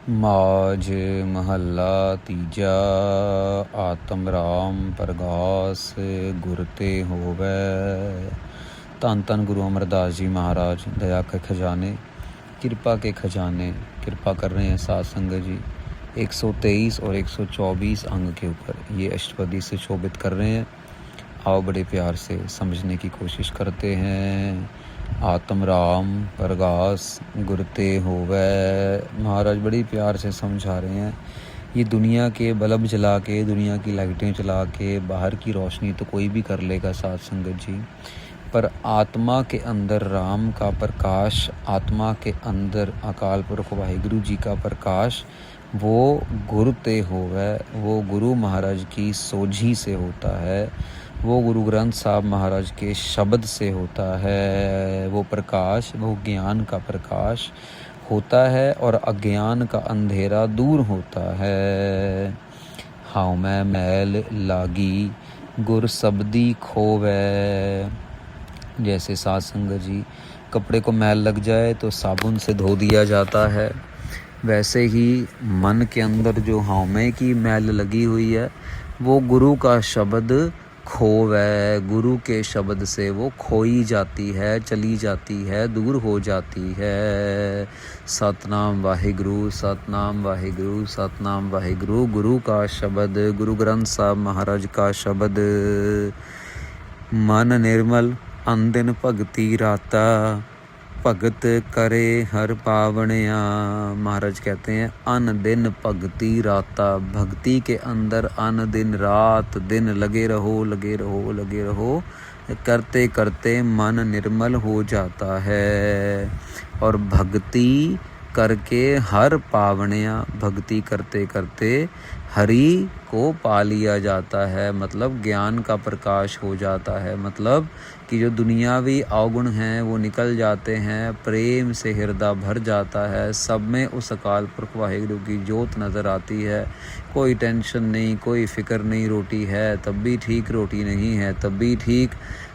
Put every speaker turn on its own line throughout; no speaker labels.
माज महला तीजा। आत्म राम प्रगास गुर ते होवै। धन धन गुरु अमरदास जी महाराज दया के खजाने, कृपा के खजाने कृपा कर रहे हैं साध संगत जी 123 और 124 अंग के ऊपर ये अष्टपदी से शोभित कर रहे हैं। आओ बड़े प्यार से समझने की कोशिश करते हैं। आत्म राम प्रगास गुरते होवै। महाराज बड़ी प्यार से समझा रहे हैं। ये दुनिया के बल्ब जला के, दुनिया की लाइटें चला के, बाहर की रोशनी तो कोई भी कर लेगा साध संगत जी, पर आत्मा के अंदर राम का प्रकाश, आत्मा के अंदर अकाल पुरख वाहिगुरु जी का प्रकाश, वो गुरु ते होवै, वो गुरु महाराज की सोझी से होता है, वो गुरु ग्रंथ साहब महाराज के शब्द से होता है। वो प्रकाश, वो ज्ञान का प्रकाश होता है और अज्ञान का अंधेरा दूर होता है। हाउ मैं मैल लागी गुर शब्दी खोवै। जैसे साध संगत जी कपड़े को मैल लग जाए तो साबुन से धो दिया जाता है, वैसे ही मन के अंदर जो हाउमे की मैल लगी हुई है वो गुरु का शब्द खोवै। गुरु के शब्द से वो खोई जाती है, चली जाती है, दूर हो जाती है। सतनाम वाहिगुरु, सतनाम वाहिगुरु, सतनाम वाहिगुरु। गुरु का शब्द, गुरु ग्रंथ साहब महाराज का शब्द। मन निर्मल अंदिन भगति राता, भगत करे हर पावणिया। महाराज कहते हैं अन दिन भगति राता, भक्ति के अंदर अन दिन रात दिन लगे रहो, लगे रहो, लगे रहो। करते करते मन निर्मल हो जाता है और भक्ति करके हर पावणिया, भक्ति करते करते हरि को पा लिया जाता है। मतलब ज्ञान का प्रकाश हो जाता है, मतलब कि जो दुनियावी अवगुण हैं वो निकल जाते हैं, प्रेम से हृदय भर जाता है, सब में उस अकाल पुरख वाहिगुरु की जोत नज़र आती है। कोई टेंशन नहीं, कोई फिक्र नहीं, रोटी है तब भी ठीक, रोटी नहीं है तब भी ठीक,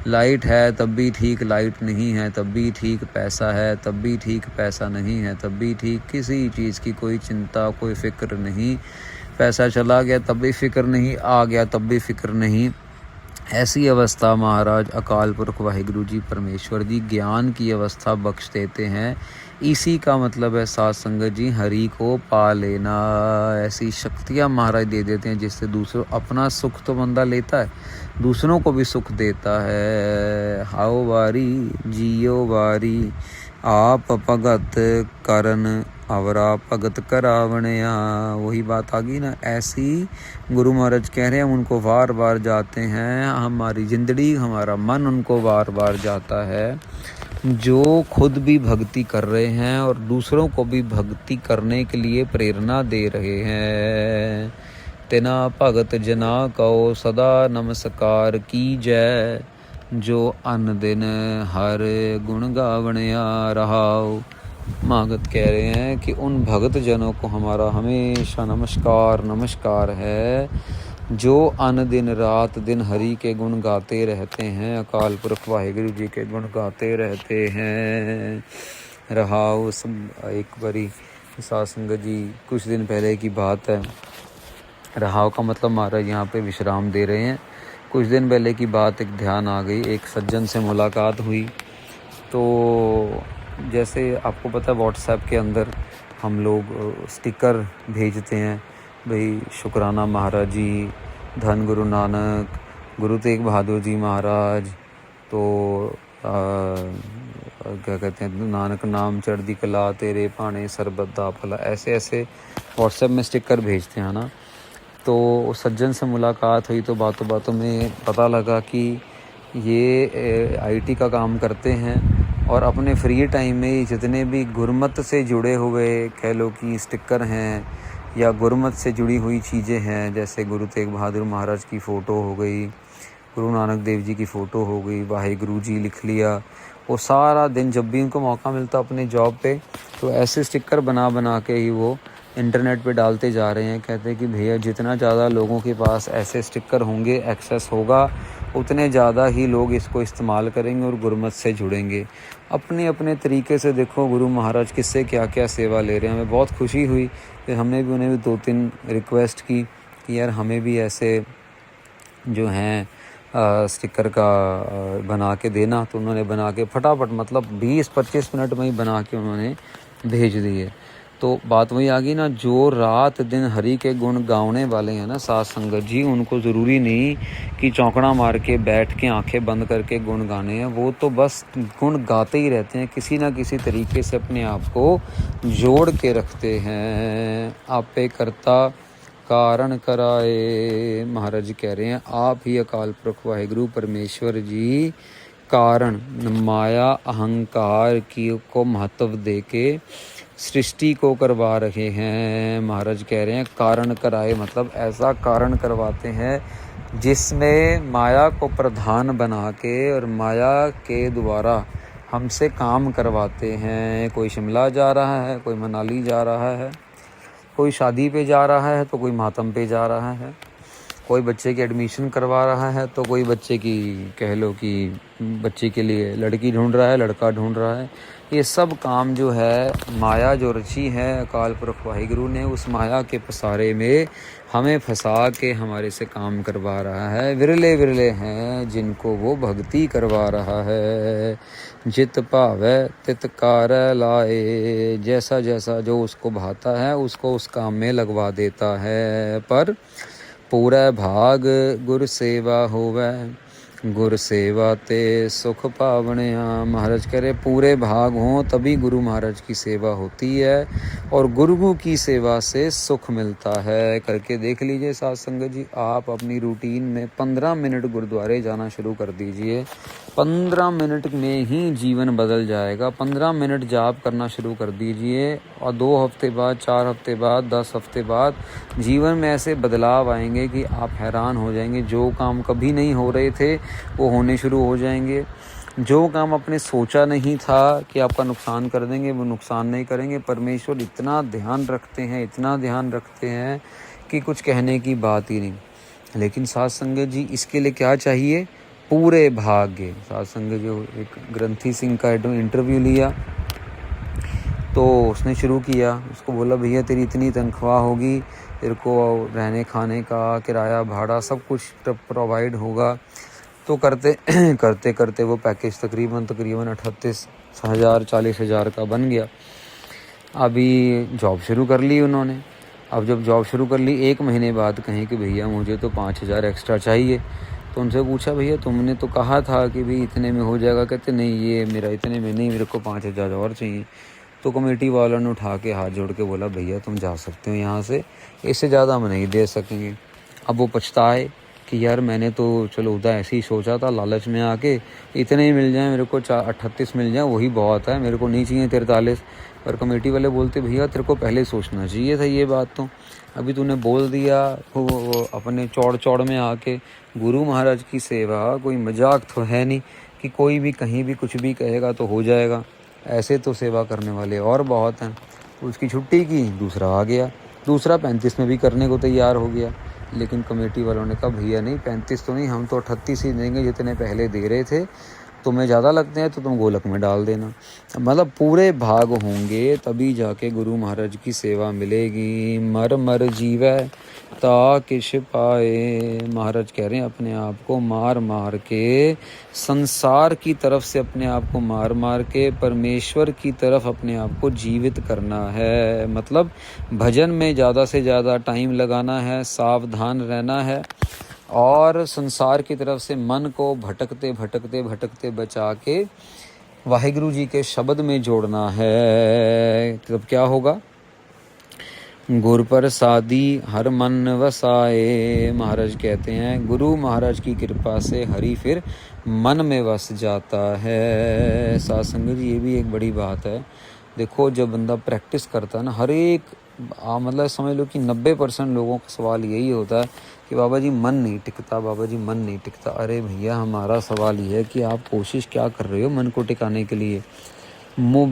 लाइट है तब भी ठीक, लाइट नहीं है तब भी ठीक, पैसा है तब भी ठीक, पैसा नहीं है तब भी ठीक, किसी चीज़ की कोई चिंता, कोई फिक्र नहीं। पैसा चला गया तब भी फिक्र नहीं, आ गया तब भी फिक्र नहीं। ऐसी अवस्था महाराज अकाल पुरख वाहिगुरु जी परमेश्वर जी ज्ञान की अवस्था बख्श देते हैं। इसी का मतलब है साध संगत जी हरि को पा लेना। ऐसी शक्तियाँ महाराज दे देते हैं जिससे दूसरों, अपना सुख तो बंदा लेता है, दूसरों को भी सुख देता है। हाओ वारी जियो वारी, आप भगत करन अवरा भगत करावणया। वही बात आ गई ना। ऐसी गुरु महाराज कह रहे हैं, हम उनको बार बार जाते हैं, हमारी जिंदड़ी, हमारा मन उनको बार बार जाता है, जो खुद भी भक्ति कर रहे हैं और दूसरों को भी भक्ति करने के लिए प्रेरणा दे रहे हैं। तेना भगत जना कहो सदा नमस्कार की जय, जो अन दिन हर गुण गावणया रहाओ। मागत कह रहे हैं कि उन भगत जनों को हमारा हमेशा नमस्कार नमस्कार है, जो अन दिन रात दिन हरि के गुण गाते रहते हैं, अकाल पुरख वाहिगुरु जी के गुण गाते रहते हैं। रहाओ एक बारी साध संगत जी कुछ दिन पहले की बात है। रहाओ का मतलब महाराज यहाँ पे विश्राम दे रहे हैं। कुछ दिन पहले की बात एक ध्यान आ गई, एक सज्जन से मुलाकात हुई। तो जैसे आपको पता है व्हाट्सएप के अंदर हम लोग स्टिकर भेजते हैं, भाई शुक्राना महाराज जी, धन गुरु नानक, गुरु तेग बहादुर जी महाराज, तो क्या कहते हैं, नानक नाम चढ़दी कला तेरे पाने सरबत दा भला, ऐसे ऐसे व्हाट्सएप में स्टिकर भेजते हैं ना। तो सज्जन से मुलाकात हुई तो बातों बातों में पता लगा कि ये आईटी का काम करते हैं और अपने फ्री टाइम में जितने भी गुरमत से जुड़े हुए कह लो कि स्टिकर हैं या गुरमत से जुड़ी हुई चीज़ें हैं, जैसे गुरु तेग बहादुर महाराज की फ़ोटो हो गई, गुरु नानक देव जी की फ़ोटो हो गई, वाहिगुरु जी लिख लिया, वो सारा दिन जब भी उनको मौका मिलता अपने जॉब पे तो ऐसे स्टिकर बना बना के ही वो इंटरनेट पे डालते जा रहे हैं। कहते हैं कि भैया जितना ज़्यादा लोगों के पास ऐसे स्टिकर होंगे, एक्सेस होगा, उतने ज़्यादा ही लोग इसको इस्तेमाल करेंगे और गुरमत से जुड़ेंगे। अपने अपने तरीके से देखो गुरु महाराज किससे क्या क्या सेवा ले रहे हैं। हमें बहुत खुशी हुई, फिर हमने भी उन्हें भी 2-3 रिक्वेस्ट की कि यार हमें भी ऐसे जो हैं स्टिकर का बना के देना। तो उन्होंने बना के फटाफट, मतलब 20-25 मिनट में ही बना के उन्होंने भेज दिए। तो बात वही आ गई ना, जो रात दिन हरि के गुण गाने वाले हैं ना साथ संगत जी, उनको ज़रूरी नहीं कि चौंकड़ा मार के बैठ के आंखें बंद करके गुण गाने हैं। वो तो बस गुण गाते ही रहते हैं, किसी ना किसी तरीके से अपने आप को जोड़ के रखते हैं। आपे करता कारण कराए, महाराज जी कह रहे हैं आप ही अकाल पुरख वाहिगुरु परमेश्वर जी कारण माया अहंकार की को महत्व दे के सृष्टि को करवा रहे हैं। महाराज कह रहे हैं कारण कराए, मतलब ऐसा कारण करवाते हैं जिसमें माया को प्रधान बना के और माया के द्वारा हमसे काम करवाते हैं। कोई शिमला जा रहा है, कोई मनाली जा रहा है, कोई शादी पे जा रहा है तो कोई मातम पे जा रहा है, कोई बच्चे की एडमिशन करवा रहा है तो कोई बच्चे की कह लो कि बच्चे के लिए लड़की ढूंढ रहा है, लड़का ढूंढ रहा है। ये सब काम जो है माया जो रची है अकाल पुरख वाहिगुरु ने, उस माया के पसारे में हमें फंसा के हमारे से काम करवा रहा है। विरले विरले हैं जिनको वो भक्ति करवा रहा है। जित भावै तित कार्य लाए, जैसा जैसा जो उसको भाता है उसको उस काम में लगवा देता है। पर पूरा भाग गुर सेवा होवै, गुर सेवा ते सुख पावणिया। महाराज कह रहे पूरे भाग हों तभी गुरु महाराज की सेवा होती है और गुरु की सेवा से सुख मिलता है। करके देख लीजिए साथ संगत जी, आप अपनी रूटीन में 15 मिनट गुरुद्वारे जाना शुरू कर दीजिए। 15 मिनट में ही जीवन बदल जाएगा। 15 मिनट जाप करना शुरू कर दीजिए और 2 हफ्ते बाद, 4 हफ्ते बाद, 10 हफ्ते बाद जीवन में ऐसे बदलाव आएंगे कि आप हैरान हो जाएंगे। जो काम कभी नहीं हो रहे थे वो होने शुरू हो जाएंगे। जो काम आपने सोचा नहीं था कि आपका नुकसान कर देंगे वो नुकसान नहीं करेंगे। परमेश्वर इतना ध्यान रखते हैं, इतना ध्यान रखते हैं कि कुछ कहने की बात ही नहीं। लेकिन साथ संगत जी इसके लिए क्या चाहिए? पूरे भाग्य। साथ संगत जो एक ग्रंथी सिंह का इंटरव्यू लिया तो उसने शुरू किया, उसको बोला भैया तेरी इतनी तनख्वाह होगी, तेरे को रहने खाने का किराया भाड़ा सब कुछ प्रोवाइड होगा। तो करते करते करते वो पैकेज तकरीबन 38,000 40,000 का बन गया। अभी जॉब शुरू कर ली उन्होंने। अब जब जॉब शुरू कर ली 1 महीने बाद कहें कि भैया मुझे तो 5,000 एक्स्ट्रा चाहिए। तो उनसे पूछा भैया तुमने तो कहा था कि भाई इतने में हो जाएगा। कहते नहीं ये मेरा इतने में नहीं, मेरे को 5,000 और चाहिए। तो कमेटी वालों ने उठा के हाथ जोड़ के बोला भैया तुम जा सकते हो यहाँ से, इससे ज़्यादा हम नहीं दे सकेंगे। अब वो पछताए कि यार मैंने तो चलो उधर ऐसे ही सोचा था, लालच में आके इतने ही मिल जाए, मेरे को 38 मिल जाए वही बहुत है, मेरे को नहीं चाहिए 43। पर कमेटी वाले बोलते भैया तेरे को पहले सोचना चाहिए था ये बात। तो अभी तूने बोल दिया वो अपने चौड़ में आके। गुरु महाराज की सेवा कोई मजाक तो है नहीं कि कोई भी कहीं भी कुछ भी कहेगा तो हो जाएगा। ऐसे तो सेवा करने वाले और बहुत हैं। तो उसकी छुट्टी की, दूसरा आ गया, दूसरा 35 में भी करने को तैयार हो गया। लेकिन कमेटी वालों ने कहा भैया नहीं 35 तो नहीं, हम तो 38 ही देंगे जितने पहले दे रहे थे। तुम्हें ज़्यादा लगते हैं तो तुम गोलक में डाल देना। मतलब पूरे भाग होंगे तभी जाके गुरु महाराज की सेवा मिलेगी। मर मर जीवै ता किश पाए। महाराज कह रहे हैं अपने आप को मार मार के, संसार की तरफ से अपने आप को मार मार के परमेश्वर की तरफ अपने आप को जीवित करना है। मतलब भजन में ज़्यादा से ज़्यादा टाइम लगाना है, सावधान रहना है और संसार की तरफ से मन को भटकते भटकते भटकते बचा के वाहिगुरु जी के शब्द में जोड़ना है। तब क्या होगा? गुर प्रसादी हर मन वसाए। महाराज कहते हैं गुरु महाराज की कृपा से हरि फिर मन में वस जाता है। साथ संगत जी ये भी एक बड़ी बात है। देखो जब बंदा प्रैक्टिस करता है ना, हर एक मतलब समझ लो कि 90% लोगों का सवाल यही होता है कि बाबा जी मन नहीं टिकता, बाबा जी मन नहीं टिकता। अरे भैया हमारा सवाल ये है कि आप कोशिश क्या कर रहे हो मन को टिकाने के लिए।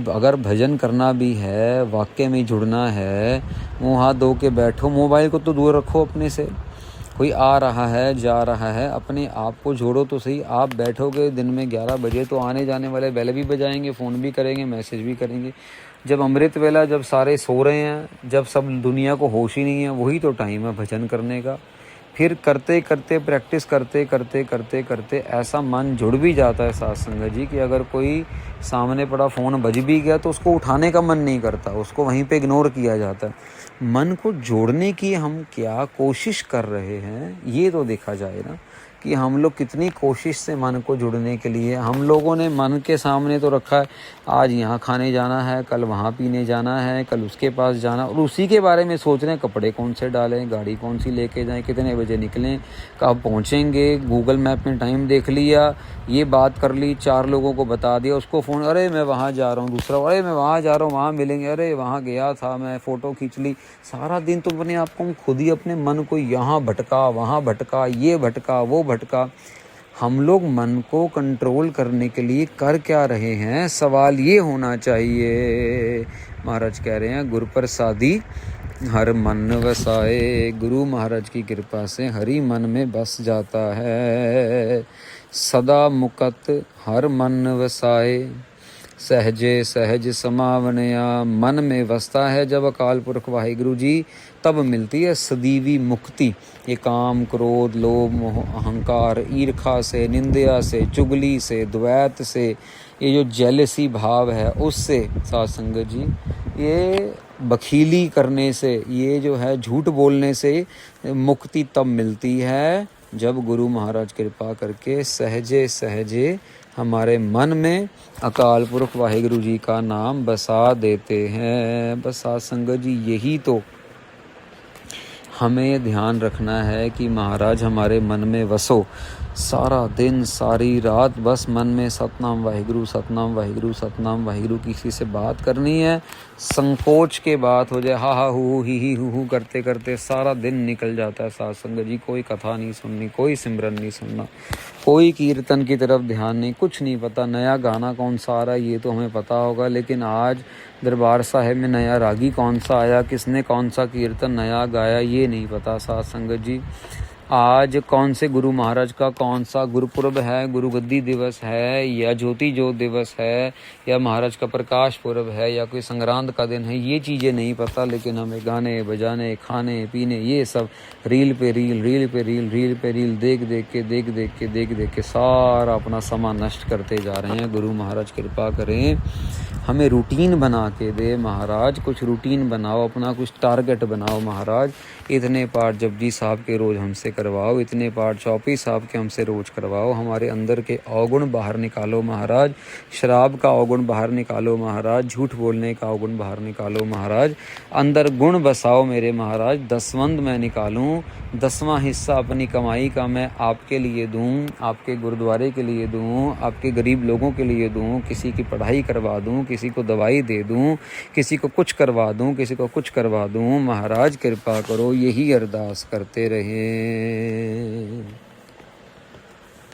अगर भजन करना भी है, वाक्य में जुड़ना है, मुँह हाथ धो के बैठो, मोबाइल को तो दूर रखो अपने से। कोई आ रहा है जा रहा है, अपने आप को जोड़ो तो सही। आप बैठोगे दिन में 11 बजे तो आने जाने वाले बेल भी बजाएंगे, फ़ोन भी करेंगे, मैसेज भी करेंगे। जब अमृत वेला, जब सारे सो रहे हैं, जब सब दुनिया को होश ही नहीं है, वही तो टाइम है भजन करने का। फिर करते करते प्रैक्टिस करते करते करते करते ऐसा मन जुड़ भी जाता है साथ संगत जी कि अगर कोई सामने पड़ा फ़ोन बज भी गया तो उसको उठाने का मन नहीं करता, उसको वहीं पे इग्नोर किया जाता है। मन को जोड़ने की हम क्या कोशिश कर रहे हैं, ये तो देखा जाए ना कि हम लोग कितनी कोशिश से मन को जुड़ने के लिए। हम लोगों ने मन के सामने तो रखा है, आज यहाँ खाने जाना है, कल वहाँ पीने जाना है, कल उसके पास जाना, और उसी के बारे में सोच रहे हैं कपड़े कौन से डालें, गाड़ी कौन सी लेके जाएं, कितने बजे निकलें, कब पहुँचेंगे। गूगल मैप में टाइम देख लिया, ये बात कर ली, 4 लोगों को बता दिया, उसको फ़ोन, अरे मैं वहाँ जा रहा हूँ, दूसरा अरे मैं वहाँ जा रहा हूँ, वहाँ मिलेंगे, अरे वहाँ गया था मैं, फ़ोटो खींच ली। सारा दिन तो अपने आप को खुद ही अपने मन को यहाँ भटका, वहाँ भटका, ये भटका, वो भटका। हम लोग मन को कंट्रोल करने के लिए कर क्या रहे हैं, सवाल ये होना चाहिए। महाराज कह रहे हैं गुरु प्रसादी हर मन वसाए, गुरु महाराज की कृपा से हरि मन में बस जाता है। सदा मुकत हर मन वसाए, सहजे सहज समावनया, मन में बसता है जब अकाल पुरख वाहिगुरु जी, तब मिलती है सदीवी मुक्ति। ये काम क्रोध लोभ मोह अहंकार ईर्खा से, निंदा से, चुगली से, द्वैत से, ये जो जेलसी भाव है उससे साथ संगत जी, ये बखीली करने से, ये जो है झूठ बोलने से मुक्ति तब मिलती है जब गुरु महाराज कृपा करके सहजे सहजे हमारे मन में अकाल पुरख वाहिगुरु जी का नाम बसा देते हैं। बस साथ संगत जी, यही तो हमें ध्यान रखना है कि महाराज हमारे मन में वसो। सारा दिन सारी रात बस मन में सतनाम वाहिगुरु, सतनाम वाहिगुरु, सतनाम वाहिगुरु। किसी से बात करनी है, संकोच के बात हो जाए, हा हा हु ही हु करते करते सारा दिन निकल जाता है साथ संगत जी। कोई कथा नहीं सुननी, कोई सिमरन नहीं सुनना, कोई कीर्तन की तरफ ध्यान नहीं, कुछ नहीं पता नया गाना कौन सा आ रहा है ये तो हमें पता होगा, लेकिन आज दरबार साहिब में नया रागी कौन सा आया, किसने कौन सा कीर्तन नया गाया, ये नहीं पता साथ संगत जी। आज कौन से गुरु महाराज का कौन सा गुरुपुरब है, गुरु गद्दी दिवस है, या ज्योति ज्योत दिवस है, या महाराज का प्रकाश पुरब है, या कोई संक्रांत का दिन है, ये चीज़ें नहीं पता। लेकिन हमें गाने बजाने, खाने पीने, ये सब रील पे रील, रील पे रील, रील पे रील देख देख के सारा अपना समय नष्ट करते जा रहे हैं। गुरु महाराज कृपा करें, हमें रूटीन बना के दे महाराज, कुछ रूटीन बनाओ, अपना कुछ टारगेट बनाओ महाराज। इतने पाठ जपजी साहब के रोज़ हमसे करवाओ, इतने पाठ चौपई साहब के हमसे रोज़ करवाओ। हमारे अंदर के अवगुण बाहर निकालो महाराज, शराब का अवगुण बाहर निकालो महाराज, झूठ बोलने का अवगुण बाहर निकालो महाराज, अंदर गुण बसाओ मेरे महाराज। दसवंध मैं निकालूं, 10वां हिस्सा अपनी कमाई का मैं आपके लिए दूं, आपके गुरुद्वारे के लिए दूं, आपके गरीब लोगों के लिए दूं, किसी की पढ़ाई करवा दूं, किसी को दवाई दे दूं, किसी को कुछ करवा दूं, किसी को कुछ करवा दूं। महाराज कृपा करो, यही अरदास करते रहे।